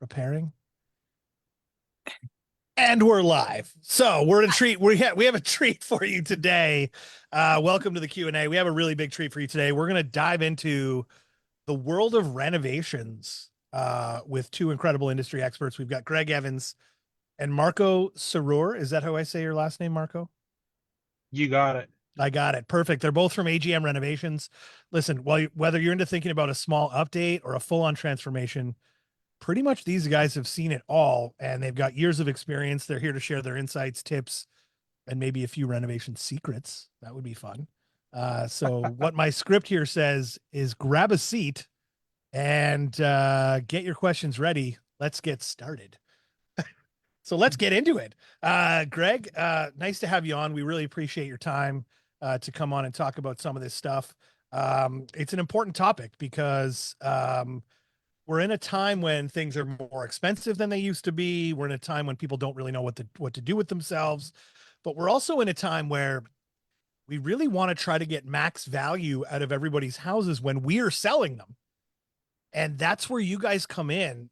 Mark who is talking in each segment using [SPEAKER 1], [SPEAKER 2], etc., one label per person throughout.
[SPEAKER 1] Preparing. And we're live. So we're in a treat. We have a treat for you today. Welcome to the Q&A. We have a really big treat for you today. We're going to dive into the world of renovations with two incredible industry experts. We've got Greg Evans and Marco Serour. Is that how I say your last name, Marco?
[SPEAKER 2] You got it.
[SPEAKER 1] I got it. Perfect. They're both from AGM Renovations. Listen, whether you're into thinking about a small update or a full-on transformation, pretty much these guys have seen it all and they've got years of experience. They're here to share their insights, tips, and maybe a few renovation secrets. That would be fun. So what my script here says is grab a seat and get your questions ready. Let's get started. So let's get into it. Greg, nice to have you on. We really appreciate your time to come on and talk about some of this stuff. It's an important topic because we're in a time when things are more expensive than they used to be. We're in a time when people don't really know what to do with themselves, but we're also in a time where we really want to try to get max value out of everybody's houses when we are selling them. And that's where you guys come in.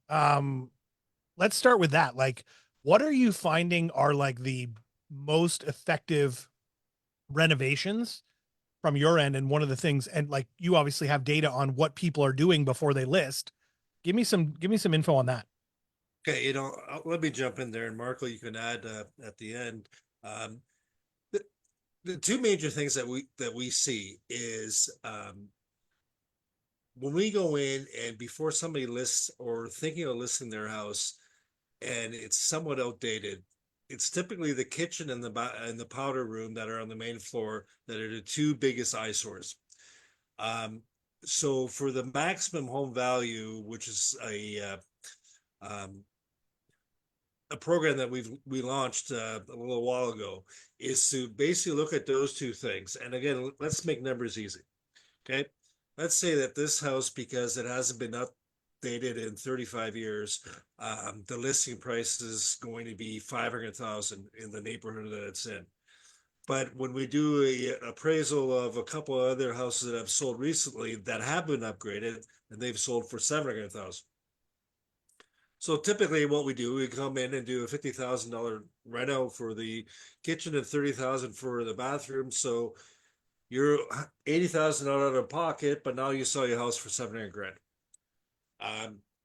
[SPEAKER 1] Let's start with that. Like, what are you finding are like the most effective renovations from your end? And one of the things, and like you obviously have data on what people are doing before they list. Give me some info on that.
[SPEAKER 3] Okay, let me jump in there, and Marco, you can add at the end. Um, the two major things that we see is when we go in and before somebody lists or thinking of listing their house, and it's somewhat outdated. It's typically the kitchen and the powder room that are on the main floor that are the two biggest eyesores. So for the maximum home value, which is a program that we launched a little while ago, is to basically look at those two things. And again, let's make numbers easy. Okay, let's say that this house, because it hasn't been updated in 35 years, the listing price is going to be 500,000 in the neighborhood that it's in. But when we do a appraisal of a couple of other houses that have sold recently that have been upgraded, and they've sold for 700,000. So typically what we do, we come in and do a $50,000 reno for the kitchen and 30,000 for the bathroom. So you're 80,000 out of pocket, but now you sell your house for 700 grand.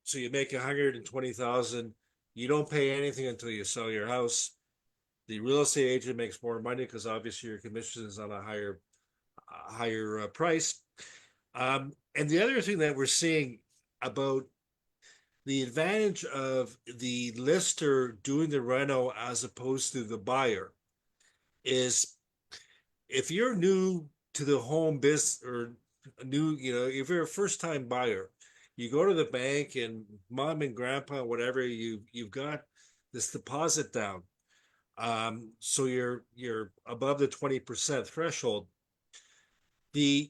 [SPEAKER 3] So you make 120,000. You don't pay anything until you sell your house. The real estate agent makes more money because obviously your commission is on a higher price. And the other thing that we're seeing about the advantage of the lister doing the reno as opposed to the buyer is if you're new to the home business or if you're a first time buyer, you go to the bank and mom and grandpa, whatever, you've got this deposit down. So you're above the 20% threshold. The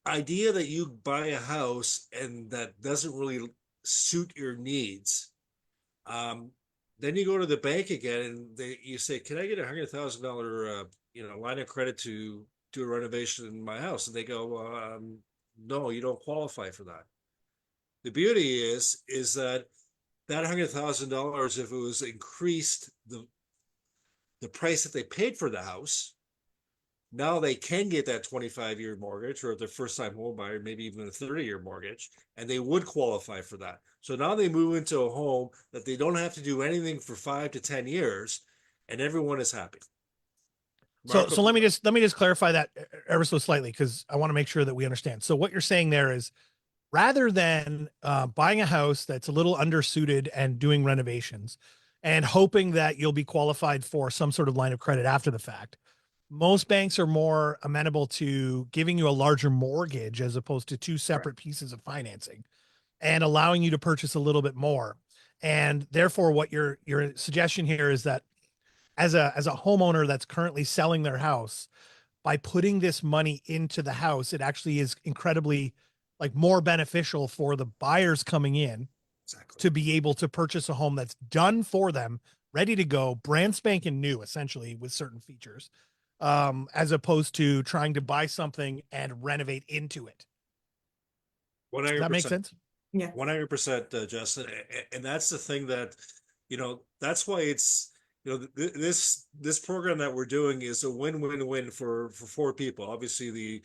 [SPEAKER 3] idea that you buy a house and that doesn't really suit your needs, then you go to the bank again and you say, "Can I get $100,000 line of credit to do a renovation in my house?" And they go, "No, you don't qualify for that." The beauty is that $100,000, if it was increased the price that they paid for the house, now they can get that 25-year mortgage, or if they're first-time home buyer, maybe even a 30-year mortgage, and they would qualify for that. So now they move into a home that they don't have to do anything for 5 to 10 years, and everyone is happy.
[SPEAKER 1] So let me just clarify that ever so slightly because I want to make sure that we understand. So what you're saying there is, rather than buying a house that's a little undersuited and doing renovations and hoping that you'll be qualified for some sort of line of credit after the fact, most banks are more amenable to giving you a larger mortgage as opposed to two separate pieces of financing and allowing you to purchase a little bit more. And therefore, what your suggestion here is that as a homeowner that's currently selling their house, by putting this money into the house, it actually is incredibly like more beneficial for the buyers coming in to be able to purchase a home that's done for them, ready to go, brand spanking new, essentially with certain features, as opposed to trying to buy something and renovate into it.
[SPEAKER 3] 100%.
[SPEAKER 1] Does that make sense?
[SPEAKER 4] Yeah.
[SPEAKER 3] 100%, Justin. And that's the thing that, that's why it's, this program that we're doing is a win-win-win for four people. Obviously,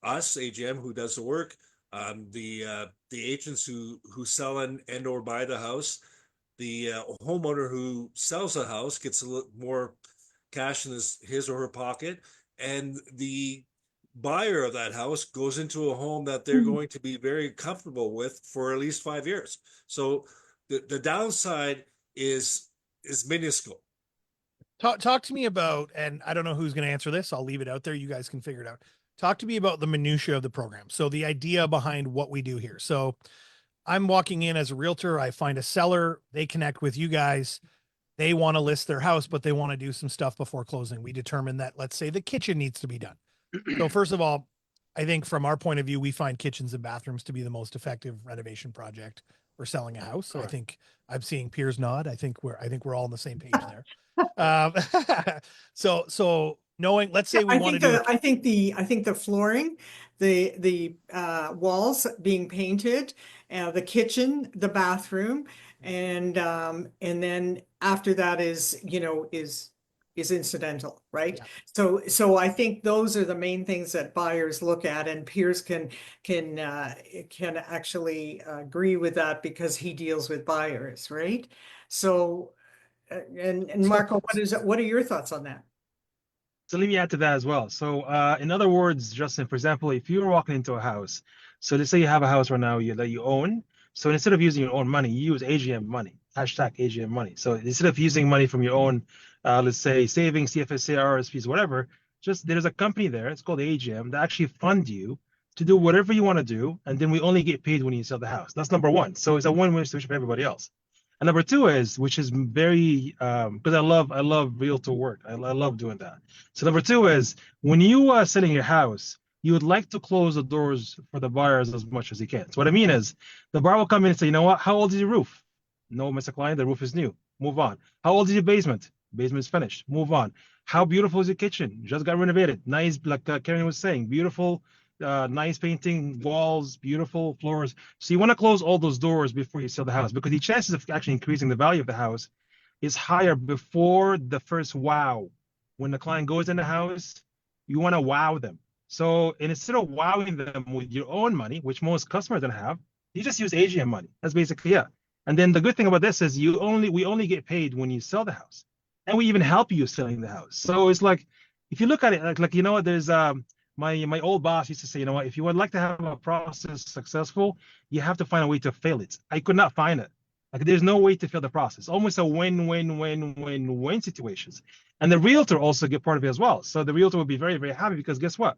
[SPEAKER 3] us AGM who does the work, the agents who sell and or buy the house, the homeowner who sells the house gets a little more cash in his or her pocket, and the buyer of that house goes into a home that they're going to be very comfortable with for at least 5 years. So the downside is minuscule.
[SPEAKER 1] Talk to me about, and I don't know who's going to answer this. I'll leave it out there. You guys can figure it out. Talk to me about the minutia of the program. So the idea behind what we do here. So I'm walking in as a realtor. I find a seller. They connect with you guys. They want to list their house, but they want to do some stuff before closing. We determine that, let's say, the kitchen needs to be done. So first of all, I think from our point of view, we find kitchens and bathrooms to be the most effective renovation project for selling a house. So I think I'm seeing Piers nod. I think we're all on the same page there. Um, so knowing, let's say we want to do
[SPEAKER 4] I think the flooring, the walls being painted, the kitchen, the bathroom, and then after that is incidental, right?
[SPEAKER 1] Yeah.
[SPEAKER 4] So I think those are the main things that buyers look at, and Piers can actually agree with that because he deals with buyers, right? So and Marco, what are your thoughts on that?
[SPEAKER 2] So let me add to that as well. So in other words, Justin, for example, if you're walking into a house, so let's say you have a house right now that you own. So instead of using your own money, you use AGM money, hashtag AGM money. So instead of using money from your own, let's say savings, CFSA, RSPs, whatever, just there's a company there, it's called AGM, that actually fund you to do whatever you want to do. And then we only get paid when you sell the house. That's number one. So it's a win-win situation for everybody else. And number two is, which is very, because I love realtor work. I love doing that. So number two is when you are selling your house, you would like to close the doors for the buyers as much as you can. So what I mean is the buyer will come in and say, you know what, how old is your roof? No, Mr. Client, the roof is new. Move on. How old is your basement? Basement is finished. Move on. How beautiful is your kitchen? Just got renovated. Nice, like Karen was saying, beautiful, nice painting, walls, beautiful floors. So you want to close all those doors before you sell the house because the chances of actually increasing the value of the house is higher before the first wow. When the client goes in the house, you want to wow them. So instead of wowing them with your own money, which most customers don't have, you just use AGM money. That's basically it. And then the good thing about this is we only get paid when you sell the house, and we even help you selling the house. So it's like if you look at it like there's my old boss used to say, you know what, if you would like to have a process successful, you have to find a way to fail it. I could not find it. Like there's no way to fail the process. Almost a win-win-win-win-win situations. And the realtor also get part of it as well. So the realtor will be very, very happy because guess what?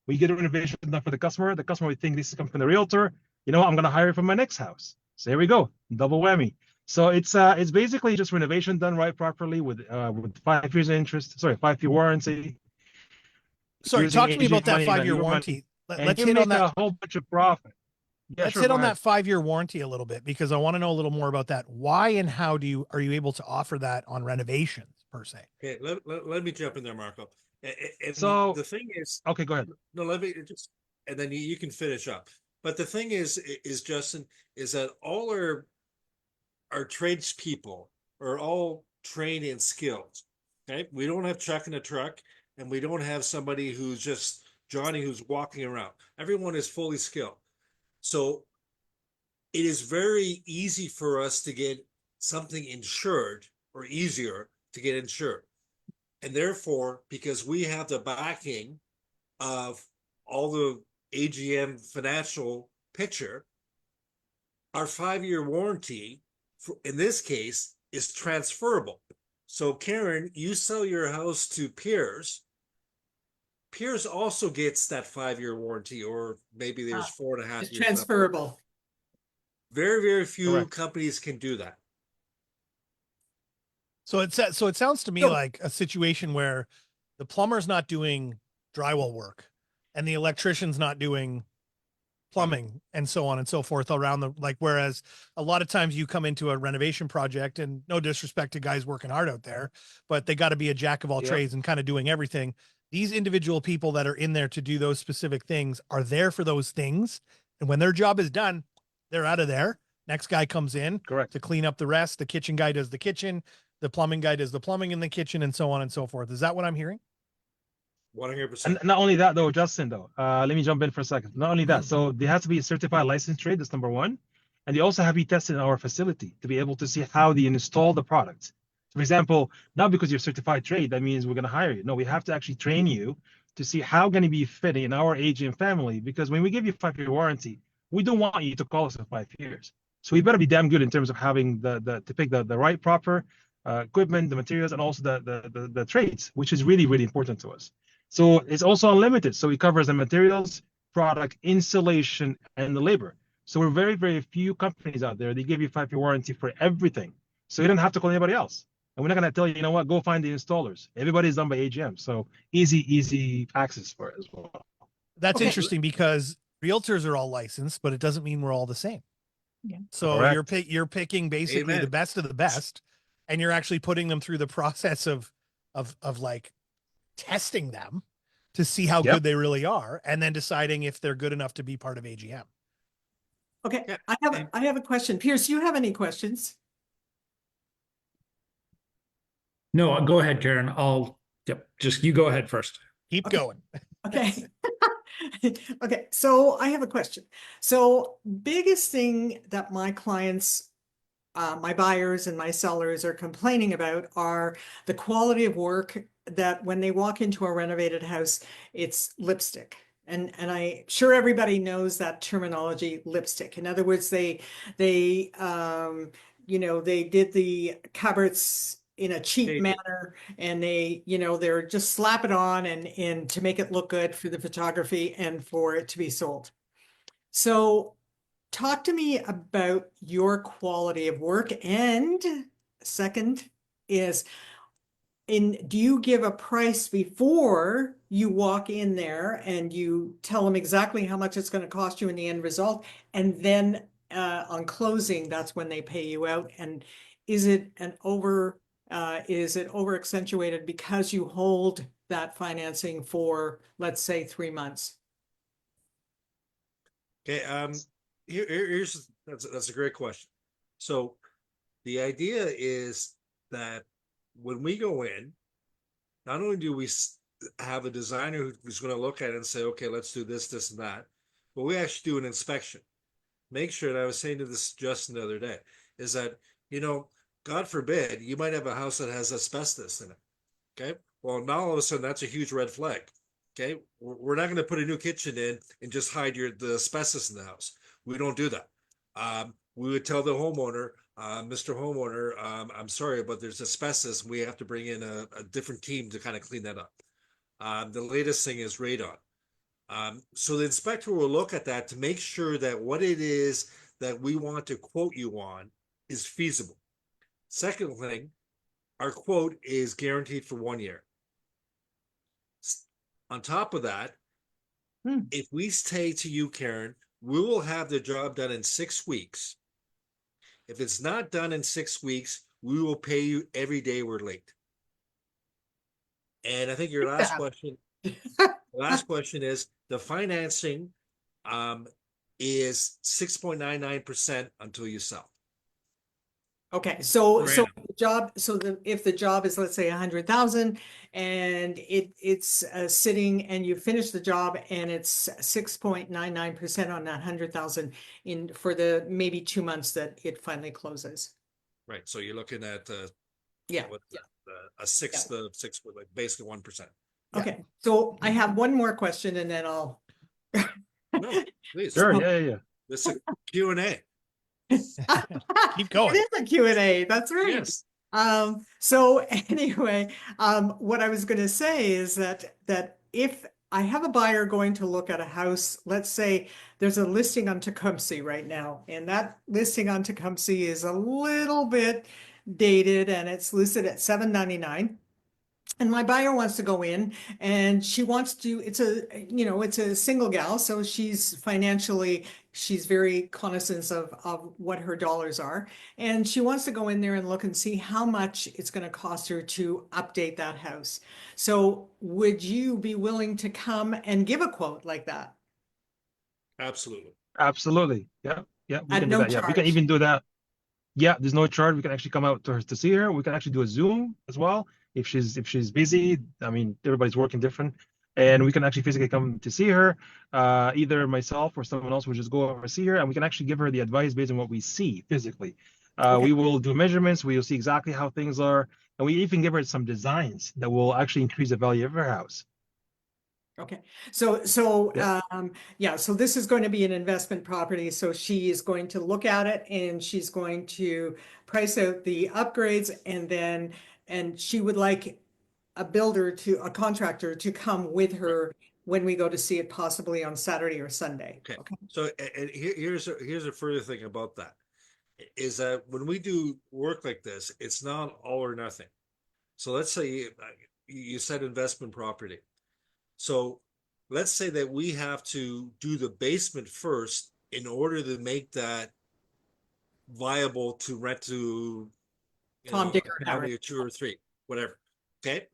[SPEAKER 2] We get a renovation done for the customer would think this is coming from the realtor. You know what? I'm going to hire it for my next house. So here we go. Double whammy. So it's basically just renovation done right properly with 5 years of interest. Sorry, 5-year warranty.
[SPEAKER 1] Sorry, talk to me about that 5-year
[SPEAKER 2] money,
[SPEAKER 1] warranty.
[SPEAKER 2] and
[SPEAKER 1] Let's
[SPEAKER 2] you
[SPEAKER 1] hit
[SPEAKER 2] make
[SPEAKER 1] on that.
[SPEAKER 2] a whole bunch of profit. Yeah,
[SPEAKER 1] Let's
[SPEAKER 2] sure,
[SPEAKER 1] hit
[SPEAKER 2] go
[SPEAKER 1] on
[SPEAKER 2] ahead.
[SPEAKER 1] that 5-year warranty a little bit because I want to know a little more about that. Why and how are you able to offer that on renovations per se?
[SPEAKER 3] Okay, let me jump in there, Marco. And
[SPEAKER 2] So
[SPEAKER 3] the thing is,
[SPEAKER 2] okay, go ahead.
[SPEAKER 3] no, let me just, and then you can finish up. But the thing is Justin, is that all our tradespeople are all trained and skilled. Okay, we don't have Chuck in a truck, and we don't have somebody who's just Johnny who's walking around. Everyone is fully skilled. So it is very easy for us to get something insured, or easier to get insured. And therefore, because we have the backing of all the AGM financial picture, our 5-year warranty in this case is transferable. So Karen, you sell your house to Piers. Piers also gets that 5-year warranty, or maybe there's 4.5
[SPEAKER 4] It's
[SPEAKER 3] years.
[SPEAKER 4] transferable.
[SPEAKER 3] Very, very few
[SPEAKER 2] Correct.
[SPEAKER 3] companies can do that.
[SPEAKER 1] So it sounds to me like a situation where the plumber's not doing drywall work and the electrician's not doing plumbing and so on and so forth around whereas a lot of times you come into a renovation project, and no disrespect to guys working hard out there, but they got to be a jack of all trades and kind of doing everything. These individual people that are in there to do those specific things are there for those things. And when their job is done, they're out of there. Next guy comes in
[SPEAKER 2] Correct.
[SPEAKER 1] to clean up the rest. The kitchen guy does the kitchen. The plumbing guy does the plumbing in the kitchen, and so on and so forth. Is that what I'm hearing?
[SPEAKER 3] 100%.
[SPEAKER 2] And not only that, though, Justin, though, let me jump in for a second. Not only that, so they have to be a certified licensed trade. That's number one. And they also have to be tested in our facility to be able to see how they install the product. For example, not because you're certified trade, that means we're going to hire you. No, we have to actually train you to see how going to be fitting in our AGM family. Because when we give you a 5-year warranty, we don't want you to call us in 5 years. So we better be damn good in terms of having to pick the right proper equipment, the materials, and also the trades, which is really, really important to us. So it's also unlimited. So it covers the materials, product, installation, and the labor. So we're very, very few companies out there. They give you 5-year warranty for everything. So you don't have to call anybody else. And we're not going to tell you, you know what, go find the installers. Everybody's done by AGM. So easy access for it as well.
[SPEAKER 1] That's
[SPEAKER 4] Okay.
[SPEAKER 1] interesting because realtors are all licensed, but it doesn't mean we're all the same.
[SPEAKER 4] Yeah.
[SPEAKER 1] So
[SPEAKER 2] Correct.
[SPEAKER 1] you're picking basically
[SPEAKER 3] Amen.
[SPEAKER 1] the best of the best, and you're actually putting them through the process of like testing them to see how
[SPEAKER 2] Yep.
[SPEAKER 1] good they really are, and then deciding if they're good enough to be part of AGM.
[SPEAKER 4] Okay,
[SPEAKER 3] Yeah,
[SPEAKER 4] I have a question. Pierce, do you have any questions?
[SPEAKER 5] No, go ahead, Karen. Just you go ahead first.
[SPEAKER 1] Keep
[SPEAKER 4] Okay.
[SPEAKER 1] going.
[SPEAKER 4] Okay. Okay, so I have a question. So biggest thing that my clients, my buyers and my sellers are complaining about are the quality of work that when they walk into a renovated house, it's lipstick. And I'm sure everybody knows that terminology, lipstick. In other words, they did the cupboards in a cheap
[SPEAKER 3] They did.
[SPEAKER 4] manner, and they're just slap it on and to make it look good for the photography and for it to be sold. So talk to me about your quality of work. And second is, do you give a price before you walk in there and you tell them exactly how much it's going to cost you in the end result? And then on closing, that's when they pay you out. And is it over accentuated because you hold that financing for, let's say, 3 months?
[SPEAKER 3] Okay, here's that's a great question. So the idea is that when we go in, not only do we have a designer who's going to look at it and say, okay, let's do this, this, and that, but we actually do an inspection. Make sure, and I was saying to this Justin the other day, is that, God forbid, you might have a house that has asbestos in it. Okay. Well, now all of a sudden that's a huge red flag. Okay. We're not going to put a new kitchen in and just hide the asbestos in the house. We don't do that. We would tell the homeowner, Mr. Homeowner, I'm sorry, but there's asbestos. We have to bring in a different team to kind of clean that up. The latest thing is radon. So the inspector will look at that to make sure that what it is that we want to quote you on is feasible. Second thing, our quote is guaranteed for 1 year. On top of that, if we say to you, Karen, we will have the job done in 6 weeks. If it's not done in 6 weeks, we will pay you every day we're late. And I think your last question is the financing is 6.99% until you sell.
[SPEAKER 4] Okay, so
[SPEAKER 3] Per
[SPEAKER 4] if the job is, let's say, 100,000 and it's sitting and you finish the job and it's 6.99% on that 100,000 for the maybe 2 months that it finally closes.
[SPEAKER 3] Right. So you're looking at
[SPEAKER 4] Yeah.
[SPEAKER 3] a sixth of six, like basically 1%.
[SPEAKER 4] Okay, so I have one more question and then I'll.
[SPEAKER 3] No, please.
[SPEAKER 2] Sure. Yeah.
[SPEAKER 3] This is a Q&A.
[SPEAKER 1] Keep going.
[SPEAKER 4] It is a Q&A, that's right.
[SPEAKER 3] Yes.
[SPEAKER 4] So anyway, what I was going to say is that if I have a buyer going to look at a house, let's say there's a listing on Tecumseh right now, and that listing on Tecumseh is a little bit dated and it's listed at $799. And my buyer wants to go in and she wants to, it's a single gal. So she's very cognizant of what her dollars are. And she wants to go in there and look and see how much it's going to cost her to update that house. So would you be willing to come and give a quote like that?
[SPEAKER 3] Absolutely.
[SPEAKER 2] Absolutely. Yeah. Yeah, we
[SPEAKER 4] At
[SPEAKER 2] can do
[SPEAKER 4] no
[SPEAKER 2] that. Yeah, we can
[SPEAKER 4] charge.
[SPEAKER 2] even do that. Yeah, there's no charge. We can actually come out to see her. We can actually do a Zoom as well if she's busy. I mean, everybody's working different, and we can actually physically come to see her. Either myself or someone else will just go over and see her, and we can actually give her the advice based on what we see physically.
[SPEAKER 4] Okay.
[SPEAKER 2] We will do measurements. We will see exactly how things are, and we even give her some designs that will actually increase the value of her house.
[SPEAKER 4] Okay, so
[SPEAKER 2] Yeah.
[SPEAKER 4] yeah, so this is going to be an investment property. So she is going to look at it and she's going to price out the upgrades, and she would like a contractor to come with her when we go to see it, possibly on Saturday or Sunday.
[SPEAKER 3] Okay.
[SPEAKER 4] Okay.
[SPEAKER 3] So, and here's a further thing about that, is that when we do work like this, it's not all or nothing. So let's say you said investment property. So let's say that we have to do the basement first in order to make that viable to rent to,
[SPEAKER 4] Tom, Dick,
[SPEAKER 3] a
[SPEAKER 4] or Harry.
[SPEAKER 3] family of two or three, whatever. Okay.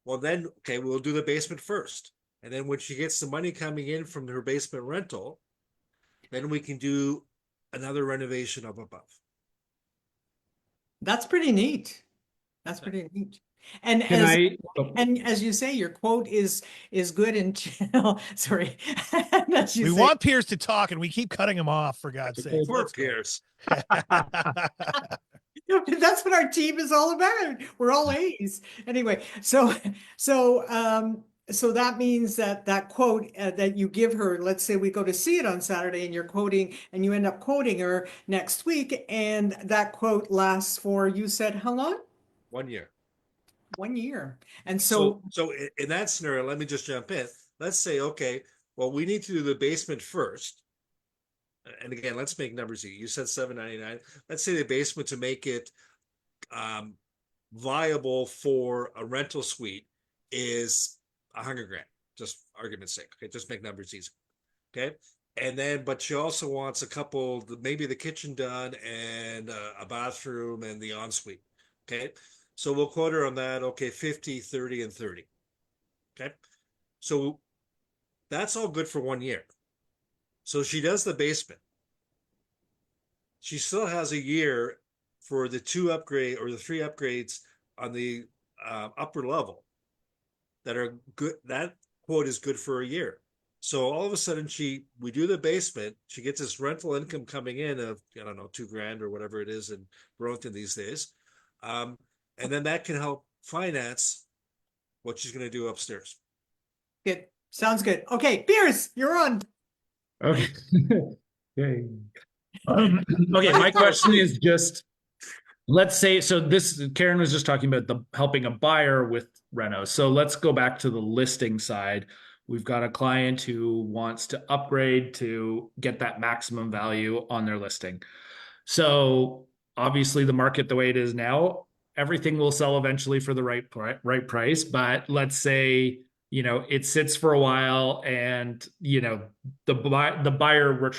[SPEAKER 3] Well, then, okay, we'll do the basement first. And then when she gets the money coming in from her basement rental, then we can do another renovation up above.
[SPEAKER 4] That's pretty neat. That's pretty neat. And
[SPEAKER 5] Can
[SPEAKER 4] as
[SPEAKER 5] I? Oh,
[SPEAKER 4] and as you say, your quote is good until sorry. And as you
[SPEAKER 1] We
[SPEAKER 4] say,
[SPEAKER 1] want Piers to talk and we keep cutting him off, for God's sake.
[SPEAKER 3] Poor
[SPEAKER 1] Let's go.
[SPEAKER 3] Pierce.
[SPEAKER 4] that's what our team is all about. We're all A's. Anyway, so that means that that quote that you give her, let's say we go to see it on Saturday and you're quoting and you end up quoting her next week, and that quote lasts for, you said, how long?
[SPEAKER 3] 1 year.
[SPEAKER 4] 1 year. And
[SPEAKER 3] So,
[SPEAKER 4] so
[SPEAKER 3] in that scenario, let me just jump in. Let's say, okay, well, we need to do the basement first. And again, let's make numbers easy. You said $799. Let's say the basement, to make it viable for a rental suite, is $100,000. Just argument's sake. Okay, just make numbers easy. Okay. And then, but she also wants a couple, maybe the kitchen done and a bathroom and the ensuite. Okay. So we'll quote her on that. Okay, 50, 30, and 30. Okay. So that's all good for 1 year. So she does the basement. She still has a year for the 2 upgrade or the 3 upgrades on the upper level that are good. That quote is good for a year. So all of a sudden we do the basement, she gets this rental income coming in of, I don't know, $2,000 or whatever it is in Burlington these days. And then that can help finance what she's going to do upstairs.
[SPEAKER 4] good. Sounds good. Okay, Piers, you're on.
[SPEAKER 5] okay. Okay. Okay, my question is just, let's say, so this, Karen was just talking about the helping a buyer with reno. So let's go back to the listing side. We've got a client who wants to upgrade to get that maximum value on their listing. So obviously the market the way it is now, everything will sell eventually for the right price. But let's say, it sits for a while and, the buyer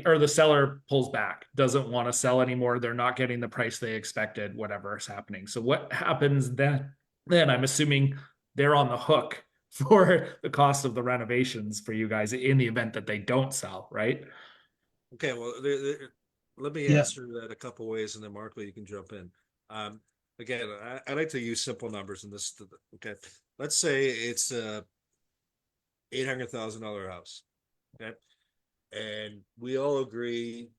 [SPEAKER 5] or the seller pulls back, doesn't want to sell anymore. They're not getting the price they expected, whatever is happening. So what happens then? Then I'm assuming they're on the hook for the cost of the renovations for you guys in the event that they don't sell, right?
[SPEAKER 3] Okay, well, let me
[SPEAKER 2] Yeah.
[SPEAKER 3] answer that a couple ways, and then Marco, you can jump in. Again, I like to use simple numbers in this. Okay, let's say it's a $800,000 house. Okay, and we all agree,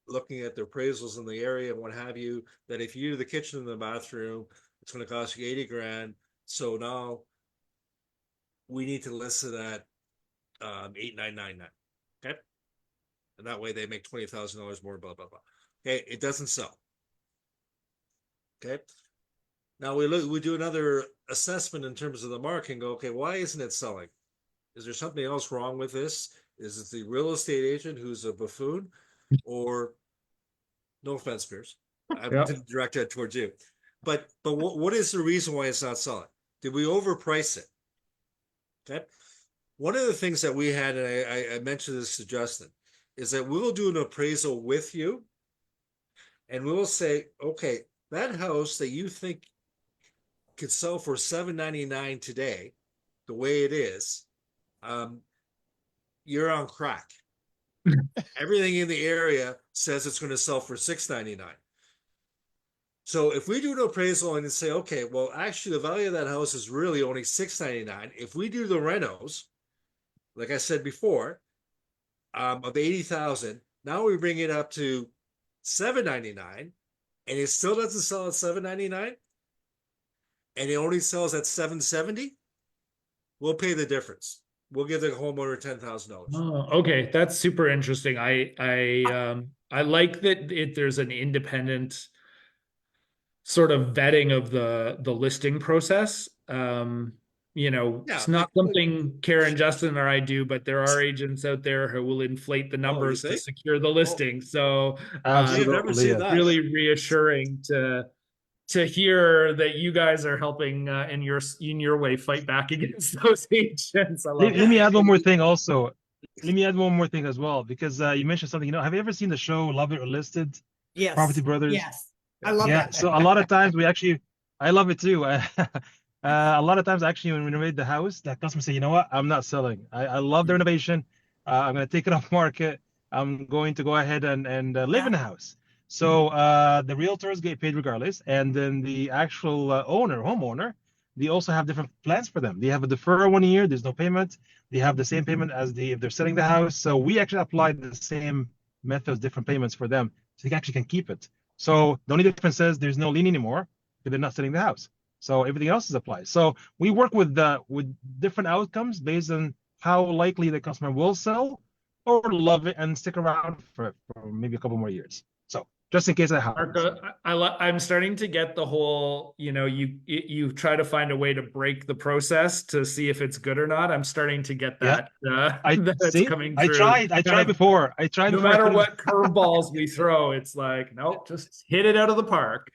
[SPEAKER 3] looking at the appraisals in the area and what have you, that if you do the kitchen and the bathroom, it's going to cost you $80,000. So now we need to list it at $8,999. Okay. And that way they make $20,000 more, blah, blah, blah. Okay. It doesn't sell. Okay. Now we do another assessment in terms of the market and go, okay, why isn't it selling? Is there something else wrong with this? Is it the real estate agent who's a buffoon? Or, no offense, Pierce, I didn't direct that towards you. But what is the reason why it's not selling? Did we overprice it? Okay. One of the things that we had, and I mentioned this to Justin, is that we'll do an appraisal with you, and we will say, okay, that house that you think could sell for $799 today, the way it is, you're on crack. Everything in the area says it's going to sell for $699. So if we do an appraisal and say, okay, well, actually the value of that house is really only $699. If we do the renos, like I said before, of 80,000, now we bring it up to $799, and it still doesn't sell at $799, and it only sells at $770. We'll pay the difference. We'll give the homeowner $10,000.
[SPEAKER 5] Oh, okay, that's super interesting. I like that there's an independent sort of vetting of the listing process.
[SPEAKER 3] Yeah,
[SPEAKER 5] it's not something Karen, Justin, or I do, but there are agents out there who will inflate the numbers to
[SPEAKER 3] think?
[SPEAKER 5] secure the listing. So
[SPEAKER 3] You've never seen
[SPEAKER 2] yes.
[SPEAKER 3] that.
[SPEAKER 5] really reassuring to hear that you guys are helping in your way fight back against those agents. I love
[SPEAKER 2] Let me
[SPEAKER 5] that.
[SPEAKER 2] add one more thing also. Let me add one more thing as well, because you mentioned something. Have you ever seen the show Love It or Listed?
[SPEAKER 4] Yes.
[SPEAKER 2] Property Brothers.
[SPEAKER 4] Yes. I love
[SPEAKER 2] Yeah.
[SPEAKER 4] that.
[SPEAKER 2] So a lot of times I love it too. A lot of times actually when we renovate the house, that customer say, you know what, I'm not selling. I love the renovation. I'm going to take it off market. I'm going to go ahead and live in the house. So the realtors get paid regardless, and then the actual homeowner, they also have different plans for them. They have a deferral 1 year. There's no payment. They have the same payment as if they're selling the house. So we actually apply the same methods, different payments for them, so they actually can keep it. So the only difference is there's no lien anymore because they're not selling the house. So everything else is applied. So we work with different outcomes based on how likely the customer will sell or love it and stick around for maybe a couple more years. So just in case that happens.
[SPEAKER 5] Marco, I'm starting to get the whole, you try to find a way to break the process to see if it's good or not. I'm starting to get that. That's coming through.
[SPEAKER 2] I tried before.
[SPEAKER 5] No matter what curveballs we throw, it's like, nope, just hit it out of the park.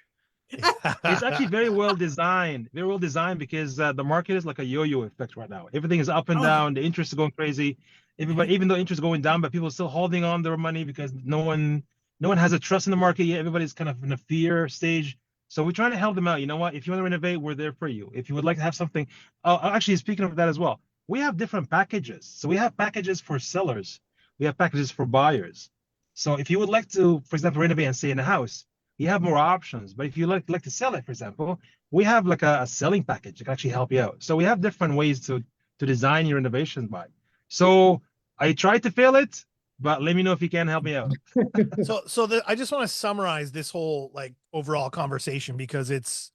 [SPEAKER 2] It's actually very well designed because the market is like a yo-yo effect right now. Everything is up and down. The interest is going crazy. Everybody, even though interest is going down, but people are still holding on their money because no one has a trust in the market yet. Everybody's kind of in a fear stage. So we're trying to help them out. You know what? If you want to renovate, we're there for you. If you would like to have something, actually speaking of that as well, we have different packages. So we have packages for sellers. We have packages for buyers. So if you would like to, for example, renovate and stay in a house, you have more options. But if you like to sell it, for example, we have like a selling package that can actually help you out. So we have different ways to design your renovation by. So I tried to fail it, but let me know if you can help me out.
[SPEAKER 1] I just want to summarize this whole overall conversation, because it's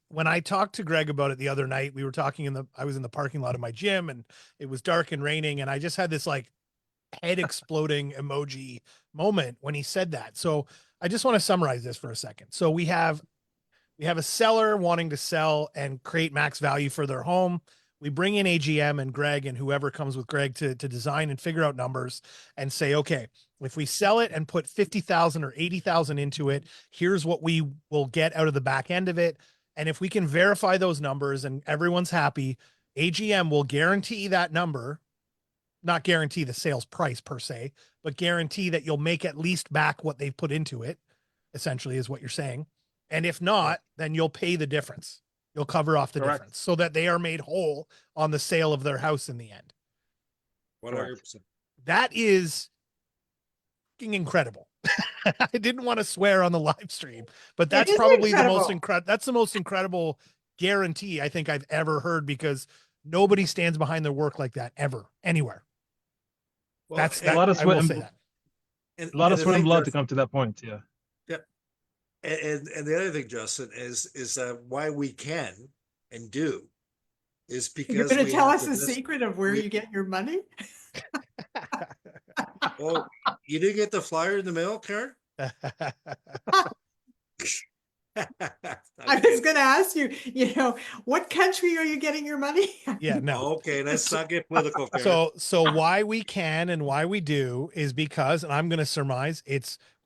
[SPEAKER 1] when I talked to Greg about it the other night, we were talking I was in the parking lot of my gym and it was dark and raining, and I just had this head exploding emoji moment when he said that. So I just want to summarize this for a second. So we have a seller wanting to sell and create max value for their home. We bring in AGM and Greg and whoever comes with Greg to design and figure out numbers and say, okay, if we sell it and put 50,000 or 80,000 into it, here's what we will get out of the back end of it. And if we can verify those numbers and everyone's happy, AGM will guarantee that number, not guarantee the sales price per se, but guarantee that you'll make at least back what they've put into it, essentially is what you're saying. And if not, then you'll pay the difference. You'll cover off the difference so that they are made whole on the sale of their house in the end.
[SPEAKER 3] 100%.
[SPEAKER 1] That is fucking incredible. I didn't want to swear on the live stream, but that's probably the most incredible. That's the most incredible guarantee I think I've ever heard, because nobody stands behind their work like that ever, anywhere.
[SPEAKER 3] Well,
[SPEAKER 1] That's
[SPEAKER 2] a lot of sweat
[SPEAKER 3] and
[SPEAKER 2] a lot of sweat and blood to
[SPEAKER 3] Justin,
[SPEAKER 2] come to that point. Yeah.
[SPEAKER 3] Yep. And the other thing, Justin, is why we can and do is because
[SPEAKER 4] You're going to tell us the
[SPEAKER 3] this,
[SPEAKER 4] secret of where you get your money?
[SPEAKER 3] Well, you didn't get the flyer in the mail, Karen?
[SPEAKER 4] I was going to ask you, what country are you getting your money?
[SPEAKER 1] Yeah, no.
[SPEAKER 3] Okay, let's not get political, Karen.
[SPEAKER 1] So why we can and why we do is because, and I'm going to surmise,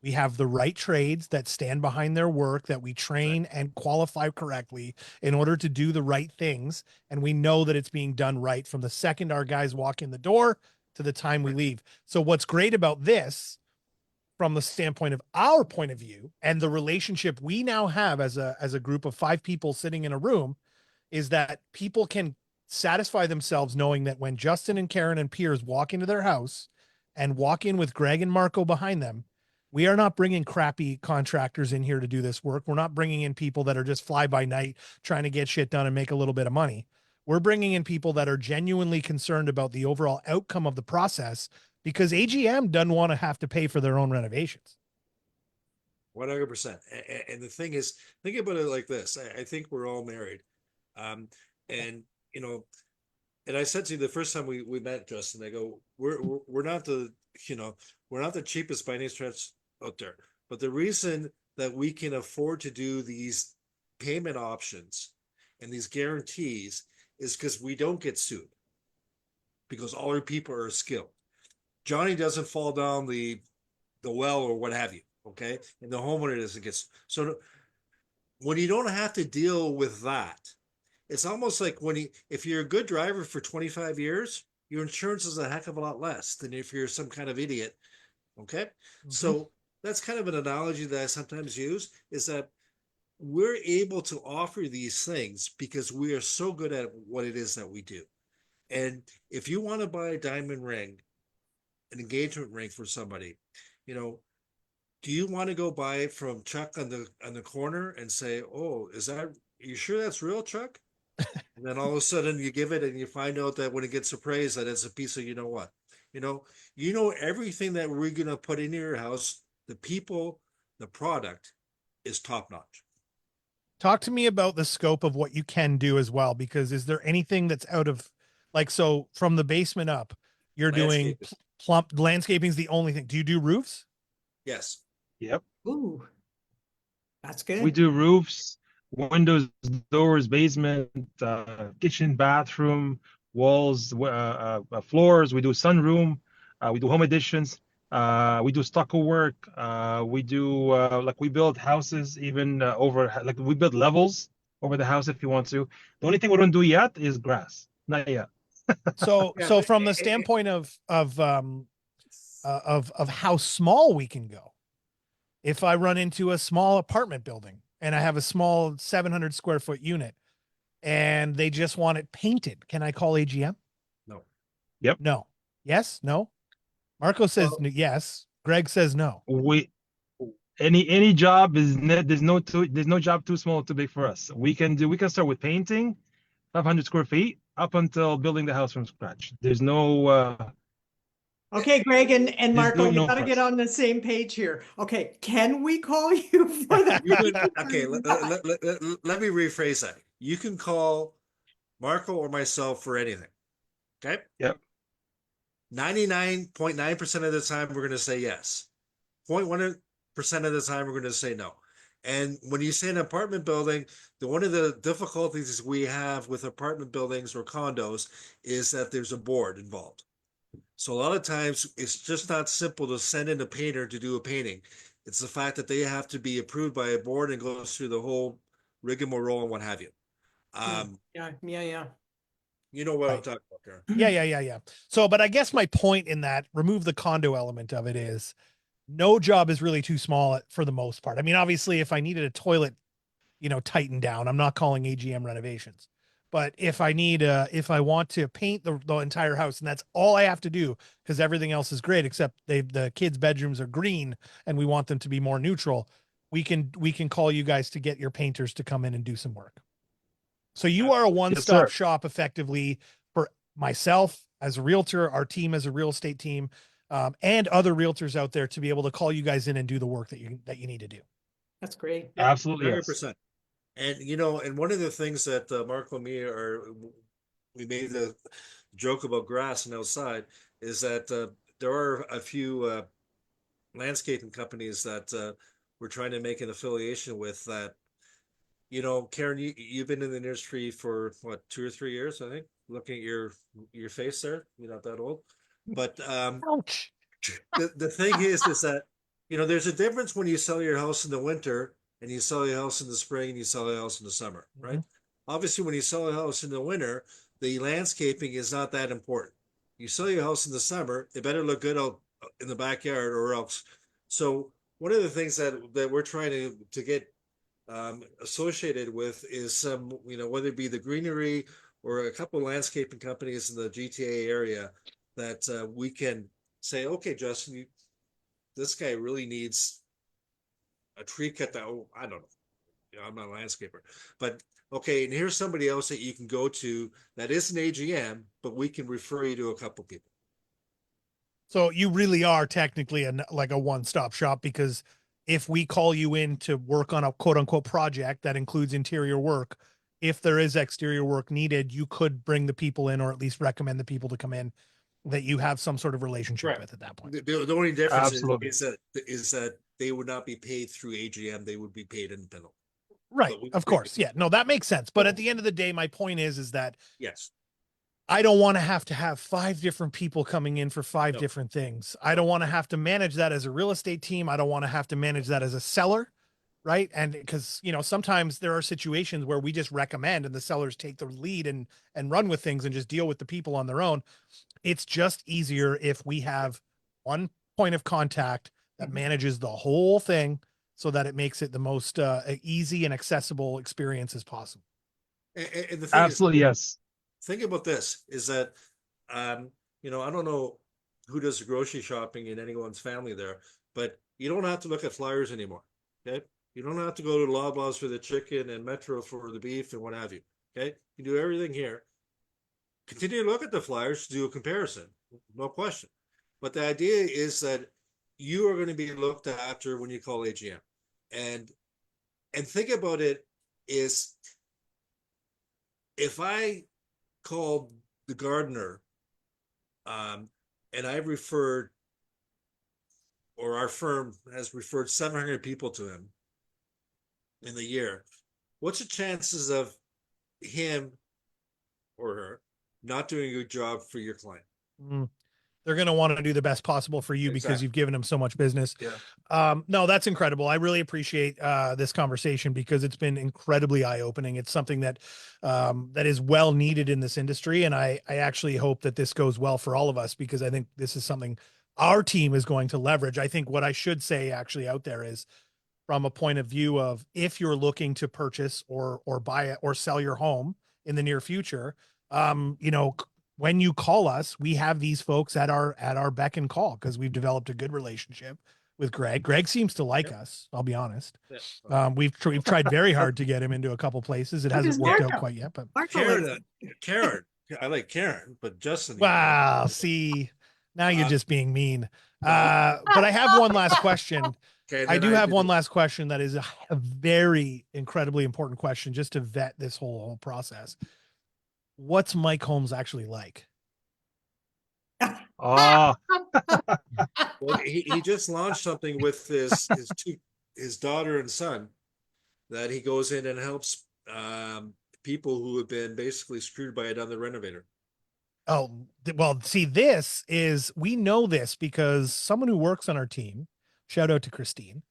[SPEAKER 1] we have the right trades that stand behind their work, that we train and qualify correctly in order to do the right things. And we know that it's being done right from the second our guys walk in the door to the time we leave. So what's great about this, from the standpoint of our point of view and the relationship we now have as a group of 5 people sitting in a room, is that people can satisfy themselves knowing that when Justin and Karen and Piers walk into their house, and walk in with Greg and Marco behind them. We are not bringing crappy contractors in here to do this work. We're not bringing in people that are just fly by night trying to get shit done and make a little bit of money. We're bringing in people that are genuinely concerned about the overall outcome of the process, because AGM doesn't want to have to pay for their own renovations.
[SPEAKER 3] 100%. And the thing is, think about it like this. I think we're all married. And you know, and I said to you the first time we met, Justin, I go, we're not the, you know, we're not the cheapest by any stretch out there. But the reason that we can afford to do these payment options and these guarantees is because we don't get sued, because all our people are skilled. Johnny doesn't fall down the well or what have you, okay? And the homeowner doesn't get so when you don't have to deal with that, it's almost like if you're a good driver for 25 years, your insurance is a heck of a lot less than if you're some kind of idiot, okay? So that's kind of an analogy that I sometimes use, is that we're able to offer these things because we are so good at what it is that we do. And if you want to buy a diamond ring, an engagement ring for somebody, you know, do you want to go buy it from Chuck on the corner and say, "Oh, are you sure that's real, Chuck?" And then all of a sudden you give it and you find out that when it gets appraised, that it's a piece of, you know what, you know everything that we're gonna put into your house, the people, the product is top notch.
[SPEAKER 1] Talk to me about the scope of what you can do as well, because is there anything that's out of, like, so from the basement up, you're doing landscaping is the only thing. Do you do roofs?
[SPEAKER 3] Yes.
[SPEAKER 2] Yep.
[SPEAKER 4] Ooh, that's
[SPEAKER 2] We
[SPEAKER 4] good.
[SPEAKER 2] do roofs, windows, doors, basement, kitchen, bathroom, walls, floors. We do sunroom. We do home additions. We do stucco work. We do like we build houses even like we build levels over the house if you want to. The only thing we don't do yet is grass. Not yet.
[SPEAKER 1] So
[SPEAKER 4] Yeah.
[SPEAKER 1] so from the standpoint of how small we can go, if I run into a small apartment building and I have a small 700 square foot unit and they just want it painted, can I call AGM?
[SPEAKER 3] No.
[SPEAKER 2] Yep.
[SPEAKER 1] No. Yes. No. Marco says
[SPEAKER 3] Well,
[SPEAKER 1] yes. Greg says no.
[SPEAKER 2] We any job is there's no job too small or too big for us. We can start with painting, 500 square feet, up until building the house from scratch. There's no
[SPEAKER 4] Okay, Greg and
[SPEAKER 2] there's
[SPEAKER 4] Marco, you
[SPEAKER 2] no
[SPEAKER 4] gotta get
[SPEAKER 2] fuss.
[SPEAKER 4] on the same page here. Okay, can we call you for that?
[SPEAKER 3] you can, okay, let me rephrase that. You can call Marco or myself for anything. Okay.
[SPEAKER 2] Yep.
[SPEAKER 3] 99.9% of the time we're going to say yes. 0.1% of the time we're going to say no. And when you say an apartment building, one of the difficulties we have with apartment buildings or condos is that there's a board involved. So a lot of times it's just not simple to send in a painter to do a painting. It's the fact that they have to be approved by a board and goes through the whole rigmarole and what have you.
[SPEAKER 4] Yeah.
[SPEAKER 3] You know what I'm
[SPEAKER 1] Right.
[SPEAKER 3] talking about, Karen.
[SPEAKER 1] Yeah. So, but I guess my point in that, remove the condo element of it, is no job is really too small for the most part. I mean, obviously, if I needed a toilet, tightened down, I'm not calling AGM Renovations. But if I want to paint the entire house, and that's all I have to do, because everything else is great, except the kids' bedrooms are green and we want them to be more neutral, we can call you guys to get your painters to come in and do some work. So you are a one-stop shop effectively for myself as a realtor, our team as a real estate team, and other realtors out there to be able to call you guys in and do the work that you need to do.
[SPEAKER 4] That's great.
[SPEAKER 2] Absolutely.
[SPEAKER 3] 100%. And and one of the things that Marco and me we made the joke about grass and outside is that there are a few landscaping companies that we're trying to make an affiliation with that. Karen, you've been in the industry for what, 2 or 3 years, I think. Looking at your face there, you're not that old. But
[SPEAKER 1] Ouch.
[SPEAKER 3] the thing is that there's a difference when you sell your house in the winter and you sell your house in the spring and you sell your house in the summer, right? Obviously, when you sell a house in the winter, the landscaping is not that important. You sell your house in the summer, it better look good out in the backyard or else. So one of the things that we're trying to get associated with is some, whether it be the greenery or a couple of landscaping companies in the GTA area that we can say, okay, Justin, this guy really needs a tree cut that, oh, I don't know. You know, I'm not a landscaper, but okay, and here's somebody else that you can go to that is an AGM, but we can refer you to a couple people.
[SPEAKER 1] So you really are technically like a one-stop shop, because if we call you in to work on a quote unquote project that includes interior work, if there is exterior work needed, you could bring the people in, or at least recommend the people to come in that you have some sort of relationship
[SPEAKER 5] Right.
[SPEAKER 1] with at that point.
[SPEAKER 3] The only difference
[SPEAKER 2] Absolutely.
[SPEAKER 3] is that they would not be paid through AGM, they would be paid independently.
[SPEAKER 1] Right.
[SPEAKER 3] But we-
[SPEAKER 1] Of course. Yeah. No, that makes sense. But at the end of the day, my point is that
[SPEAKER 3] Yes.
[SPEAKER 1] I don't want to have 5 different people coming in for 5
[SPEAKER 3] No.
[SPEAKER 1] different things. I don't want to have to manage that as a real estate team. I don't want to have to manage that as a seller. Right. And because, you know, sometimes there are situations where we just recommend and the sellers take the lead and run with things and just deal with the people on their own. It's just easier if we have one point of contact that manages the whole thing, so that it makes it the most easy and accessible experience as possible.
[SPEAKER 3] And the thing
[SPEAKER 2] Absolutely,
[SPEAKER 3] is,
[SPEAKER 2] yes.
[SPEAKER 3] think about this is that, you know, I don't know who does the grocery shopping in anyone's family there, but you don't have to look at flyers anymore. Okay. You don't have to go to Loblaws for the chicken and Metro for the beef and what have you. Okay. You do everything here. Continue to look at the flyers to do a comparison. No question. But the idea is that you are going to be looked after when you call AGM. And think about it is, if I called the gardener, and I've referred, or our firm has referred 700 people to him in the year, what's the chances of him or her not doing a good job for your client?
[SPEAKER 1] Mm. They're going to want to do the best possible for you because
[SPEAKER 3] Exactly.
[SPEAKER 1] you've given them so much business.
[SPEAKER 3] Yeah.
[SPEAKER 1] No, that's incredible. I really appreciate this conversation, because it's been incredibly eye-opening. It's something that that is well needed in this industry. And I actually hope that this goes well for all of us, because I think this is something our team is going to leverage. I think what I should say actually out there is, from a point of view of, if you're looking to purchase or buy it or sell your home in the near future, you know, when you call us, we have these folks at our beck and call, because we've developed a good relationship with Greg. Greg seems to like
[SPEAKER 3] Yep.
[SPEAKER 1] us. I'll be honest.
[SPEAKER 3] Yeah.
[SPEAKER 1] We've tried very hard to get him into a couple places. It
[SPEAKER 4] So
[SPEAKER 1] hasn't
[SPEAKER 4] does
[SPEAKER 1] worked out
[SPEAKER 4] Marco.
[SPEAKER 1] quite yet, but
[SPEAKER 4] Marco
[SPEAKER 3] Karen,
[SPEAKER 4] likes
[SPEAKER 3] Karen, I like Karen, but Justin.
[SPEAKER 1] wow, see, now you're
[SPEAKER 3] Uh,
[SPEAKER 1] just being mean.
[SPEAKER 3] no.
[SPEAKER 1] But I have one last question.
[SPEAKER 3] Okay,
[SPEAKER 1] I
[SPEAKER 3] then
[SPEAKER 1] do have one
[SPEAKER 3] do-
[SPEAKER 1] last question that is a very incredibly important question, just to vet this whole process. What's Mike Holmes actually like?
[SPEAKER 2] Oh,
[SPEAKER 3] Well, he just launched something with his daughter and son, that he goes in and helps people who have been basically screwed by another renovator.
[SPEAKER 1] Oh, well, see, we know this because someone who works on our team, shout out to Christine,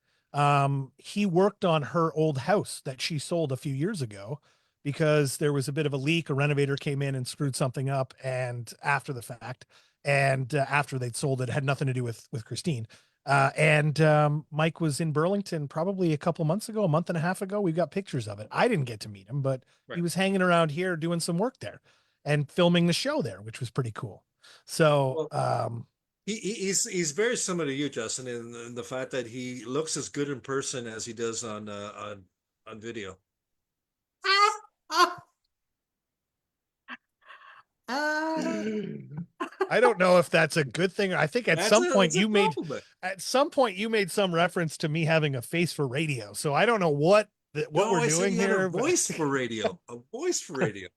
[SPEAKER 1] he worked on her old house that she sold a few years ago, because there was a bit of a leak. A renovator came in and screwed something up, and after the fact, and after they'd sold it, had nothing to do with Christine. Mike was in Burlington probably a month and a half ago. We've got pictures of it. I didn't get to meet him, but he
[SPEAKER 3] Right.
[SPEAKER 1] was hanging around here doing some work there and filming the show there, which was pretty cool. So,
[SPEAKER 3] He's very similar to you, Justin, in the fact that he looks as good in person as he does on video.
[SPEAKER 1] I don't know if that's a good thing. I think at some point
[SPEAKER 3] that's a compliment.
[SPEAKER 1] you made some reference to me having a face for radio. So I don't know what
[SPEAKER 3] No,
[SPEAKER 1] we're
[SPEAKER 3] I said
[SPEAKER 1] doing
[SPEAKER 3] you had
[SPEAKER 1] here.
[SPEAKER 3] a voice for radio. A voice for radio.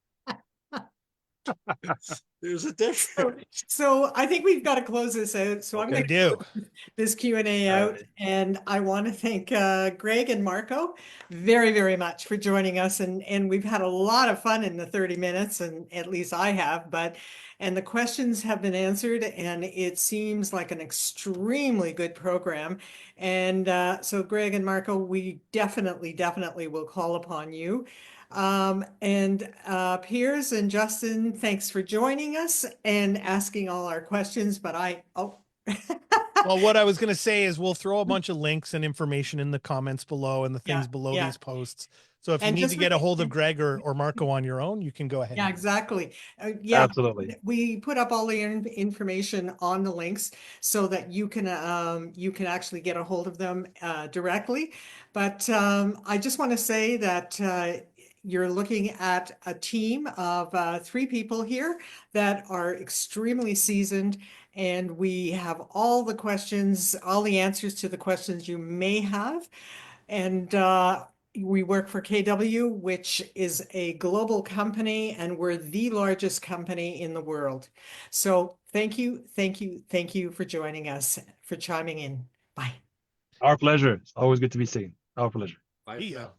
[SPEAKER 3] There's a difference.
[SPEAKER 4] So I think we've got to close this out. So I'm
[SPEAKER 1] We
[SPEAKER 4] going to
[SPEAKER 1] do.
[SPEAKER 4] this Q&A
[SPEAKER 3] All
[SPEAKER 4] out,
[SPEAKER 3] right.
[SPEAKER 4] and I want to thank Greg and Marco very, very much for joining us. And we've had a lot of fun in the 30 minutes, and at least I have, and the questions have been answered, and it seems like an extremely good program. And so Greg and Marco, we definitely will call upon you. Piers and Justin, thanks for joining us and asking all our questions, but
[SPEAKER 1] Well, what I was going to say is we'll throw a bunch of links and information in the comments below and the things
[SPEAKER 4] Yeah,
[SPEAKER 1] below
[SPEAKER 4] yeah.
[SPEAKER 1] these posts. So if you
[SPEAKER 4] And
[SPEAKER 1] need
[SPEAKER 4] just
[SPEAKER 1] to get a hold of
[SPEAKER 4] and-
[SPEAKER 1] Greg or Marco on your own, you can go ahead.
[SPEAKER 4] Yeah,
[SPEAKER 1] and do that.
[SPEAKER 4] exactly. Yeah,
[SPEAKER 2] Absolutely.
[SPEAKER 4] we put up all the information on the links so that you can actually get a hold of them directly. But I just want to say that you're looking at a team of 3 people here that are extremely seasoned, and we have all the questions, all the answers to the questions you may have. And we work for KW, which is a global company, and we're the largest company in the world. So thank you, thank you, thank you for joining us, for chiming in. Bye.
[SPEAKER 2] Our pleasure. It's always good to be seen. Our pleasure.
[SPEAKER 3] Bye for
[SPEAKER 1] Yeah.
[SPEAKER 3] now.